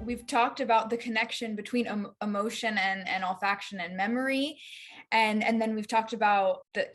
we've talked about the connection between emotion and olfaction and memory. And then we've talked about the,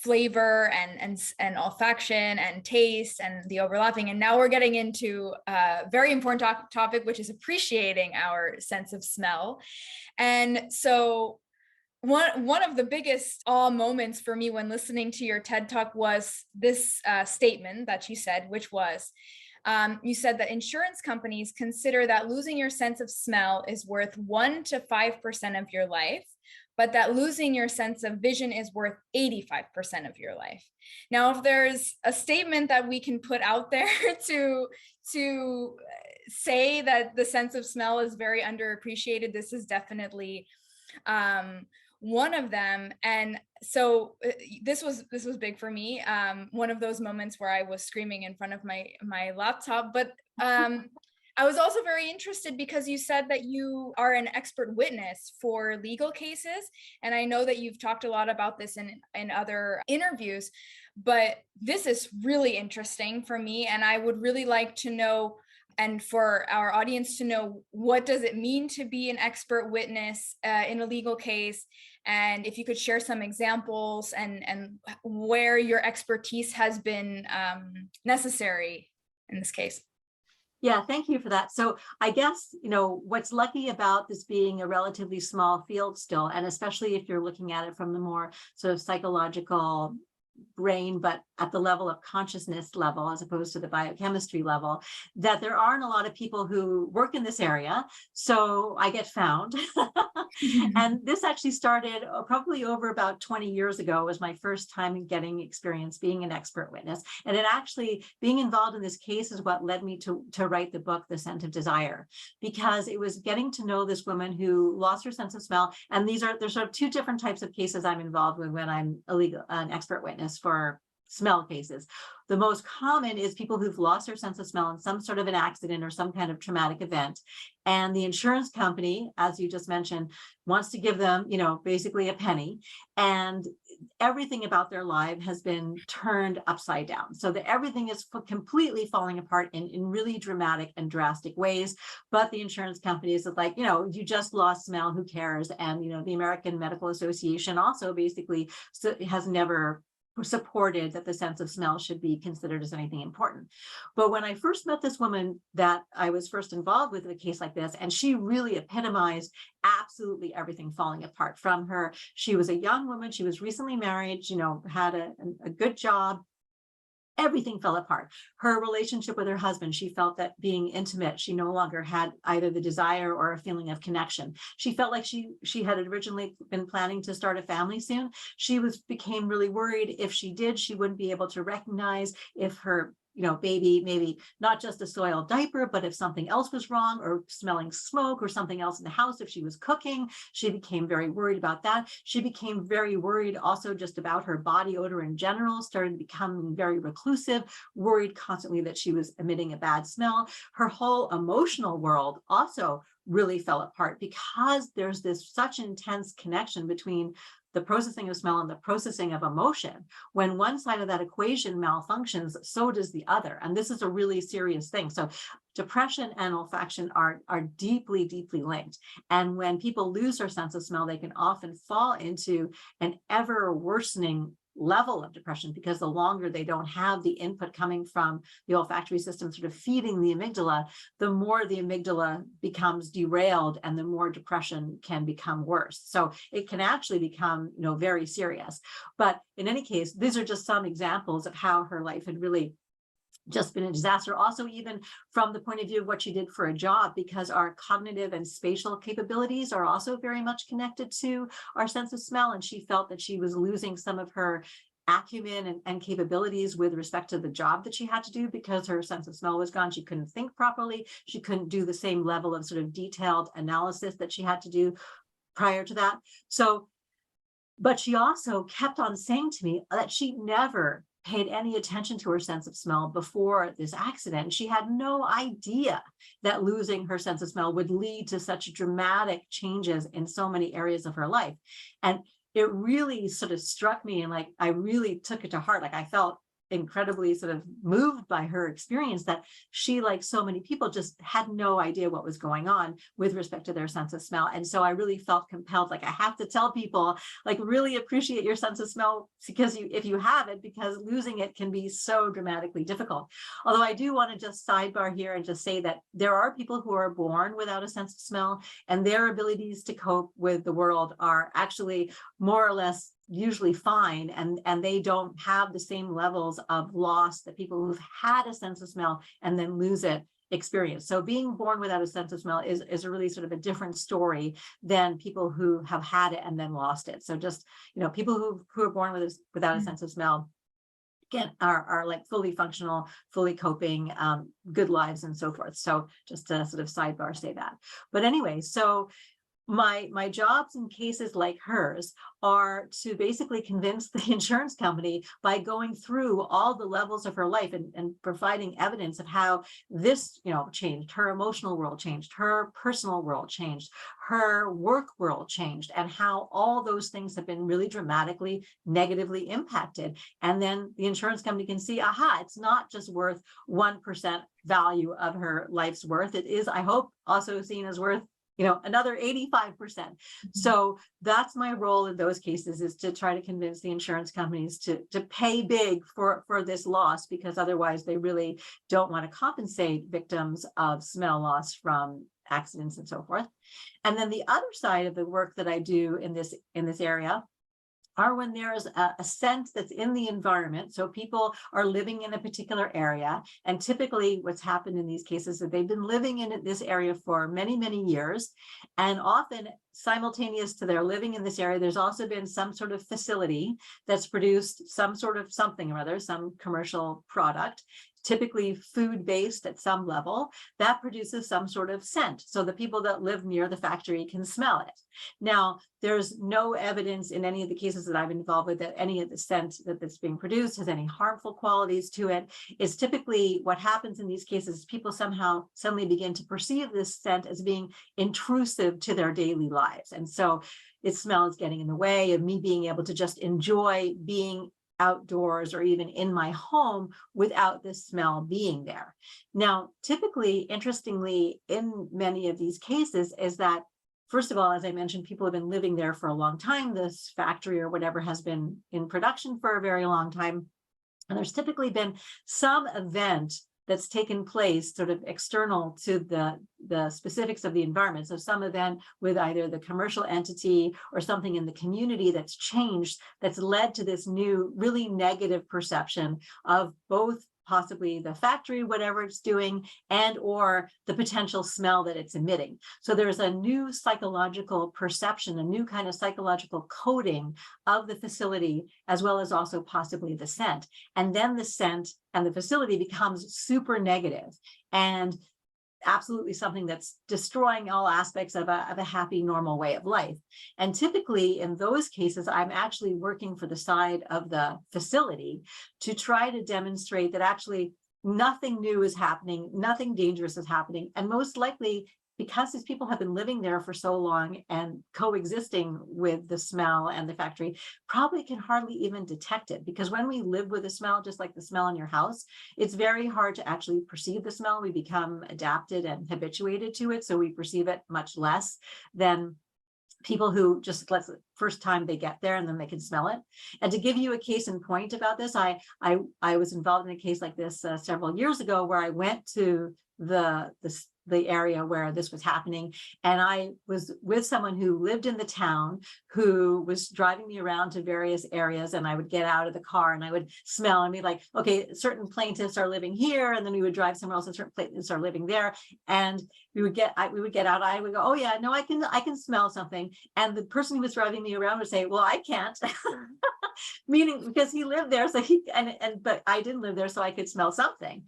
flavor and olfaction and taste and the overlapping. And now we're getting into a very important topic, which is appreciating our sense of smell. And so one of the biggest awe moments for me when listening to your TED Talk was this statement that you said, which was, you said that insurance companies consider that losing your sense of smell is worth 1 to 5% of your life, but that losing your sense of vision is worth 85% of your life. Now, if there's a statement that we can put out there to say that the sense of smell is very underappreciated, this is definitely one of them. And so this was big for me. One of those moments where I was screaming in front of my laptop, but I was also very interested because you said that you are an expert witness for legal cases. And I know that you've talked a lot about this in other interviews, but this is really interesting for me. And I would really like to know, and for our audience to know, what does it mean to be an expert witness in a legal case? And if you could share some examples and where your expertise has been necessary in this case. Yeah, thank you for that. So I guess, what's lucky about this being a relatively small field still, and especially if you're looking at it from the more sort of psychological brain, but at the level of consciousness level, as opposed to the biochemistry level, that there aren't a lot of people who work in this area. So I get found. And this actually started probably over about 20 years ago. It was my first time in getting experience being an expert witness. And it actually, being involved in this case is what led me to write the book, The Scent of Desire, because it was getting to know this woman who lost her sense of smell. And there's sort of two different types of cases I'm involved with when I'm an expert witness for smell cases. The most common is people who've lost their sense of smell in some sort of an accident or some kind of traumatic event. And the insurance company, as you just mentioned, wants to give them, basically a penny. And everything about their life has been turned upside down. So that everything is completely falling apart in really dramatic and drastic ways. But the insurance companies are like, you just lost smell, who cares? And, the American Medical Association also basically has never supported that the sense of smell should be considered as anything important. But when I first met this woman that I was first involved with in a case like this, and she really epitomized absolutely everything falling apart from her. She was a young woman. She was recently married, had a good job. Everything fell apart. Her relationship with her husband, she felt that being intimate, she no longer had either the desire or a feeling of connection. She felt like she had originally been planning to start a family soon. She became really worried if she did, she wouldn't be able to recognize if her baby, maybe not just a soiled diaper, but if something else was wrong, or smelling smoke or something else in the house, if she was cooking. She became very worried about that. She became very worried also just about her body odor in general, started becoming very reclusive, worried constantly that she was emitting a bad smell. Her whole emotional world also really fell apart because there's such intense connection between the processing of smell and the processing of emotion. When one side of that equation malfunctions, so does the other. And this is a really serious thing. So depression and olfaction are deeply, deeply linked. And when people lose their sense of smell, they can often fall into an ever worsening level of depression, because the longer they don't have the input coming from the olfactory system sort of feeding the amygdala, the more the amygdala becomes derailed and the more depression can become worse. So it can actually become, very serious. But in any case, these are just some examples of how her life had really just been a disaster. Also, even from the point of view of what she did for a job, because our cognitive and spatial capabilities are also very much connected to our sense of smell. And she felt that she was losing some of her acumen and capabilities with respect to the job that she had to do because her sense of smell was gone. She couldn't think properly. She couldn't do the same level of sort of detailed analysis that she had to do prior to that. So, but she also kept on saying to me that she never paid any attention to her sense of smell before this accident. She had no idea that losing her sense of smell would lead to such dramatic changes in so many areas of her life. And it really sort of struck me, and I really took it to heart. I felt incredibly sort of moved by her experience that she, like so many people, just had no idea what was going on with respect to their sense of smell. And so I really felt compelled, like I have to tell people, like really appreciate your sense of smell, because if you have it, because losing it can be so dramatically difficult. Although I do want to just sidebar here and just say that there are people who are born without a sense of smell, and their abilities to cope with the world are actually more or less usually fine, and they don't have the same levels of loss that people who've had a sense of smell and then lose it experience. So being born without a sense of smell is a really sort of a different story than people who have had it and then lost it. So just, people who are born without a sense of smell are like fully functional, fully coping, good lives and so forth. So just to sort of sidebar say that. But anyway, so my jobs in cases like hers are to basically convince the insurance company by going through all the levels of her life and providing evidence of how this, changed her emotional world, changed her personal world, changed her work world, changed, and how all those things have been really dramatically negatively impacted. And then the insurance company can see, aha, it's not just worth 1% value of her life's worth. It is, I hope, also seen as worth another 85%. So that's my role in those cases, is to try to convince the insurance companies to pay big for this loss, because otherwise they really don't want to compensate victims of smell loss from accidents and so forth. And then the other side of the work that I do in this area are when there's a scent that's in the environment. So people are living in a particular area, and typically what's happened in these cases is that they've been living in this area for many, many years, and often simultaneous to their living in this area, there's also been some sort of facility that's produced some sort of something or other, some commercial product, typically food-based at some level, that produces some sort of scent. So the people that live near the factory can smell it. Now, there's no evidence in any of the cases that I've been involved with that any of the scent that's being produced has any harmful qualities to it. It's typically what happens in these cases, people somehow suddenly begin to perceive this scent as being intrusive to their daily lives. And so its smell is getting in the way of me being able to just enjoy being outdoors or even in my home without this smell being there. Now, typically, interestingly, in many of these cases is that, first of all, as I mentioned, people have been living there for a long time. This factory or whatever has been in production for a very long time. And there's typically been some event that's taken place sort of external to the specifics of the environment. So some event with either the commercial entity or something in the community that's changed, that's led to this new really negative perception of both possibly the factory, whatever it's doing, and or the potential smell that it's emitting. So there's a new psychological perception, a new kind of psychological coding of the facility, as well as also possibly the scent. And then the scent and the facility becomes super negative and absolutely something that's destroying all aspects of a happy, normal way of life. And typically in those cases, I'm actually working for the side of the facility to try to demonstrate that actually nothing new is happening, nothing dangerous is happening. And most likely, because these people have been living there for so long and coexisting with the smell and the factory, probably can hardly even detect it. Because when we live with a smell, just like the smell in your house, it's very hard to actually perceive the smell. We become adapted and habituated to it, so we perceive it much less than people who just let the first time they get there and then they can smell it. And to give you a case in point about this, I was involved in a case like this several years ago, where I went to the area where this was happening. And I was with someone who lived in the town, who was driving me around to various areas, and I would get out of the car and I would smell and be like, okay, certain plaintiffs are living here. And then we would drive somewhere else and certain plaintiffs are living there. And we would get out, I would go, oh yeah, no, I can smell something. And the person who was driving me around would say, well, I can't. Meaning because he lived there, so but I didn't live there, so I could smell something.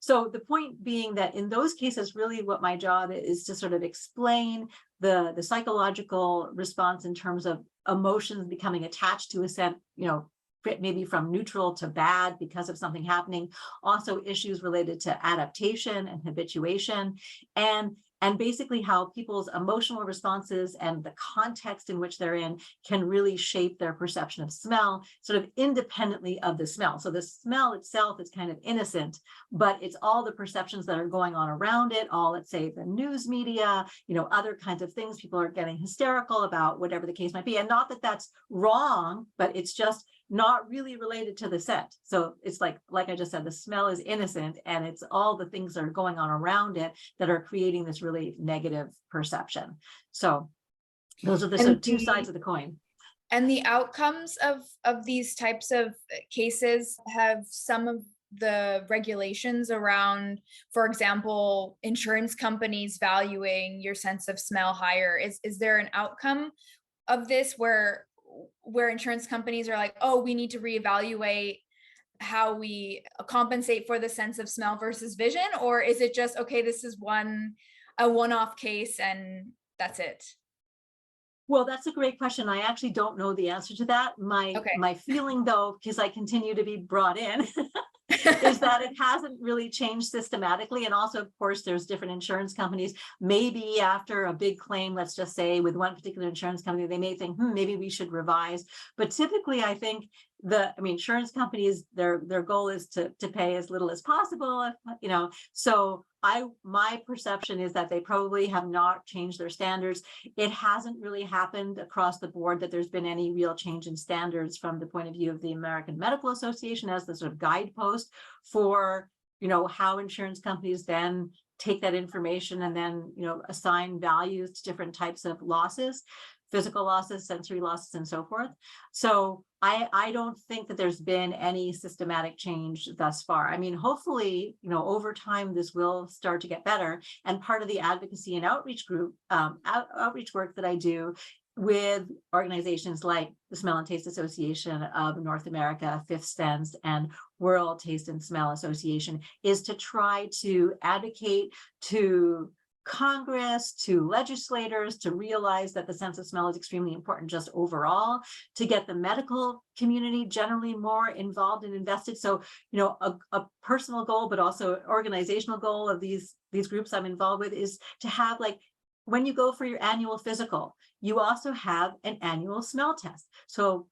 So the point being that in those cases, really what my job is to sort of explain the psychological response in terms of emotions becoming attached to a scent, maybe from neutral to bad because of something happening. Also issues related to adaptation and habituation, and and basically how people's emotional responses and the context in which they're in can really shape their perception of smell, sort of independently of the smell. So the smell itself is kind of innocent, but it's all the perceptions that are going on around it, all, let's say, the news media, other kinds of things. People are getting hysterical about whatever the case might be. And not that that's wrong, but it's just not really related to the scent. So it's like I just said, the smell is innocent, and it's all the things that are going on around it that are creating this really negative perception. So those are the sort of two sides of the coin. And the outcomes of these types of cases, have some of the regulations around, for example, insurance companies valuing your sense of smell higher. Is there an outcome of this where insurance companies are like, oh, we need to reevaluate how we compensate for the sense of smell versus vision? Or is it just, okay, this is a one-off case and that's it? Well, that's a great question. I actually don't know the answer to that. Okay. My feeling, though, because I continue to be brought in, is that it hasn't really changed systematically. And also, of course, there's different insurance companies. Maybe after a big claim, let's just say with one particular insurance company, they may think, maybe we should revise. But typically, I think insurance companies, their goal is to pay as little as possible, so my perception is that they probably have not changed their standards. It hasn't really happened across the board that there's been any real change in standards from the point of view of the American Medical Association as the sort of guidepost for, how insurance companies then take that information and then, assign values to different types of losses, physical losses, sensory losses, and so forth. So I don't think that there's been any systematic change thus far. Hopefully, over time, this will start to get better. And part of the advocacy and outreach group, outreach work that I do with organizations like the Smell and Taste Association of North America, Fifth Sense, and World Taste and Smell Association, is to try to advocate to Congress, to legislators, to realize that the sense of smell is extremely important just overall, to get the medical community generally more involved and invested. So, a personal goal, but also an organizational goal of these groups I'm involved with is to have, like, when you go for your annual physical, you also have an annual smell test. So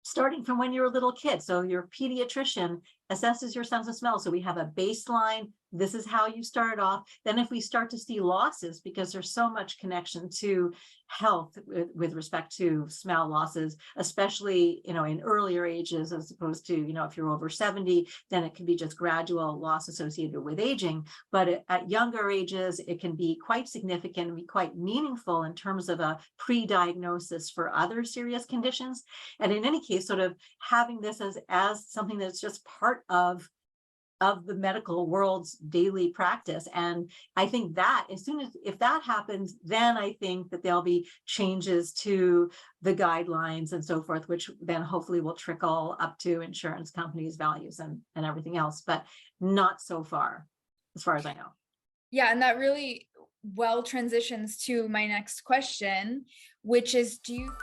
starting from when you're a little kid, so your pediatrician assesses your sense of smell. So we have a baseline. This is how you start off. Then if we start to see losses, because there's so much connection to health with respect to smell losses, especially, in earlier ages, as opposed to, if you're over 70, then it can be just gradual loss associated with aging. But at younger ages, it can be quite significant and be quite meaningful in terms of a pre-diagnosis for other serious conditions. And in any case, sort of having this as something that's just part of the medical world's daily practice. And I think that if that happens, then I think that there'll be changes to the guidelines and so forth, which then hopefully will trickle up to insurance companies' values and everything else, but not so far, as far as I know. Yeah, and that really well transitions to my next question, which is, do you